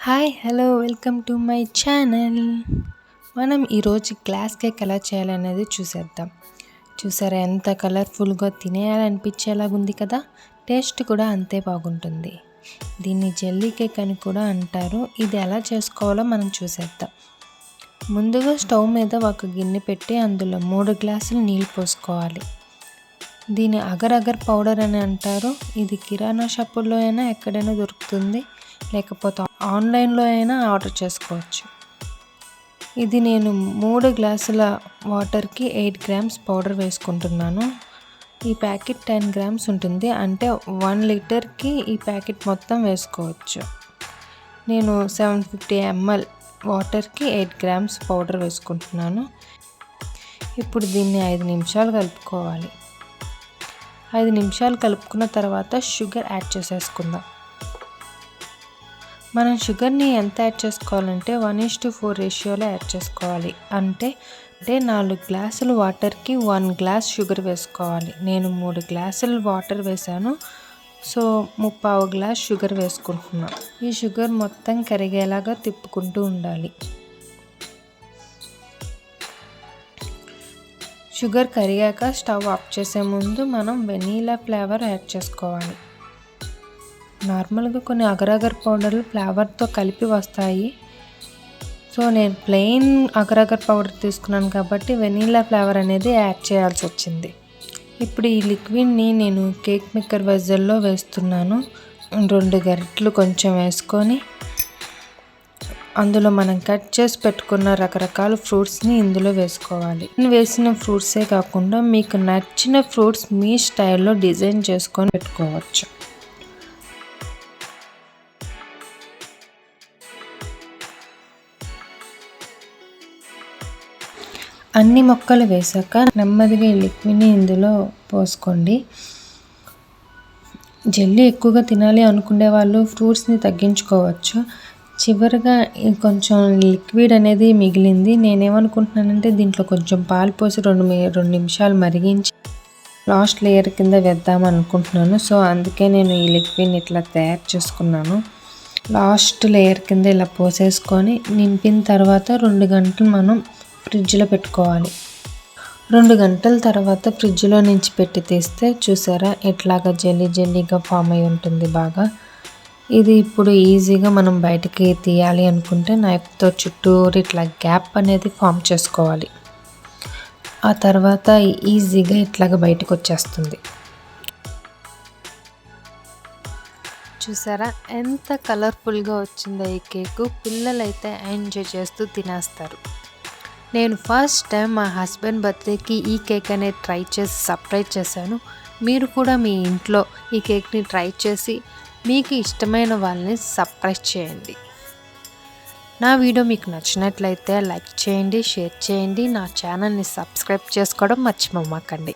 Hi hello welcome to my channel. మనం ఈరోజు glass cake ఎలా చేయాలనేది చూసేద్దాం. చూసారా ఎంత కలర్ఫుల్గా తినేయాలనిపించేలాగా ఉంది కదా. టేస్ట్ కూడా అంతే బాగుంటుంది. దీన్ని జెల్లీ కేక్ అని కూడా అంటారు. ఇది ఎలా చేసుకోవాలో మనం చూసేద్దాం. ముందుగా స్టవ్ మీద ఒక గిన్నె పెట్టి అందులో 3 గ్లాసులు నీళ్ళు పోసుకోవాలి. దీన్ని అగర్ అగర్ పౌడర్ అని అంటారు. ఇది కిరాణా షాపుల్లో అయినా ఎక్కడైనా దొరుకుతుంది, లేకపోతే ఆన్లైన్లో అయినా ఆర్డర్ చేసుకోవచ్చు. ఇది నేను 3 గ్లాసుల వాటర్కి 8 గ్రామ్స్ పౌడర్ వేసుకుంటున్నాను. ఈ ప్యాకెట్ 10 గ్రామ్స్ ఉంటుంది, అంటే 1 లీటర్కి ఈ ప్యాకెట్ మొత్తం వేసుకోవచ్చు. నేను 750 ml వాటర్కి 8 గ్రామ్స్ పౌడర్ వేసుకుంటున్నాను. ఇప్పుడు దీన్ని 5 నిమిషాలు కలుపుకోవాలి. 5 నిమిషాలు కలుపుకున్న తర్వాత షుగర్ యాడ్ చేసేసుకుందాం. మనం షుగర్ని ఎంత యాడ్ చేసుకోవాలంటే 1:4 రేషియోలో యాడ్ చేసుకోవాలి. అంటే 4 గ్లాసులు వాటర్కి 1 గ్లాస్ షుగర్ వేసుకోవాలి. నేను 3 గ్లాసులు వాటర్ వేసాను, సో 3/4 గ్లాస్ షుగర్ వేసుకుంటున్నాను. ఈ షుగర్ మొత్తం కరిగేలాగా తిప్పుకుంటూ ఉండాలి. షుగర్ కరిగాక స్టవ్ ఆఫ్ చేసే ముందు మనం వెనీలా ఫ్లేవర్ యాడ్ చేసుకోవాలి. నార్మల్గా కొన్ని అగరగర్ పౌడర్లు ఫ్లేవర్తో కలిపి వస్తాయి, సో నేను ప్లెయిన్ అగరగర్ పౌడర్ తీసుకున్నాను కాబట్టి వెనీలా ఫ్లేవర్ అనేది యాడ్ చేయాల్సి వచ్చింది. ఇప్పుడు ఈ లిక్విడ్ని నేను కేక్ మేకర్ వెజల్లో వేస్తున్నాను. 2 గరిటెలు కొంచెం వేసుకొని అందులో మనం కట్ చేసి పెట్టుకున్న రకరకాల ఫ్రూట్స్ని ఇందులో వేసుకోవాలి. వేసిన ఫ్రూట్సే కాకుండా మీకు నచ్చిన ఫ్రూట్స్ మీ స్టైల్లో డిజైన్ చేసుకొని పెట్టుకోవచ్చు. అన్ని మొక్కలు వేసాక నెమ్మదిగా ఈ లిక్విడ్ని ఇందులో పోసుకోండి. జెల్లీ ఎక్కువగా తినాలి అనుకునే వాళ్ళు ఫ్రూట్స్ని తగ్గించుకోవచ్చు. చివరిగా కొంచెం లిక్విడ్ అనేది మిగిలింది. నేనేమనుకుంటున్నానంటే దీంట్లో కొంచెం పాలు పోసి 2 నిమిషాలు మరిగించి లాస్ట్ లేయర్ కింద వేద్దాం అనుకుంటున్నాను. సో అందుకే నేను ఈ లిక్విడ్ని ఇట్లా తయారు చేసుకున్నాను. లాస్ట్ లేయర్ కింద ఇలా పోసేసుకొని నింపిన తర్వాత 2 గంటలు మనం ఫ్రిడ్జ్లో పెట్టుకోవాలి. 2 గంటల తర్వాత ఫ్రిడ్జ్లో నుంచి పెట్టి తీస్తే చూసారా ఇట్లాగా జెల్లీగా ఫామ్ అయి ఉంటుంది బాగా. ఇది ఇప్పుడు ఈజీగా మనం బయటకి తీయాలి అనుకుంటే నైఫ్తో చుట్టూరు ఇట్లా గ్యాప్ అనేది ఫామ్ చేసుకోవాలి. ఆ తర్వాత ఈజీగా ఇట్లాగా బయటకు వచ్చేస్తుంది. చూసారా ఎంత కలర్ఫుల్గా వచ్చిందో ఈ కేకు. పిల్లలైతే ఎంజాయ్ చేస్తూ తినేస్తారు. నేను ఫస్ట్ టైం మా హస్బెండ్ బర్త్డేకి ఈ కేక్ అనేది ట్రై చేసి సర్ప్రైజ్ చేశాను. మీరు కూడా మీ ఇంట్లో ఈ కేక్ని ట్రై చేసి మీకు ఇష్టమైన వాళ్ళని సర్ప్రైజ్ చేయండి. నా వీడియో మీకు నచ్చినట్లయితే లైక్ చేయండి, షేర్ చేయండి, నా ఛానల్ని సబ్స్క్రైబ్ చేసుకోవడం మర్చిపోమాకండి.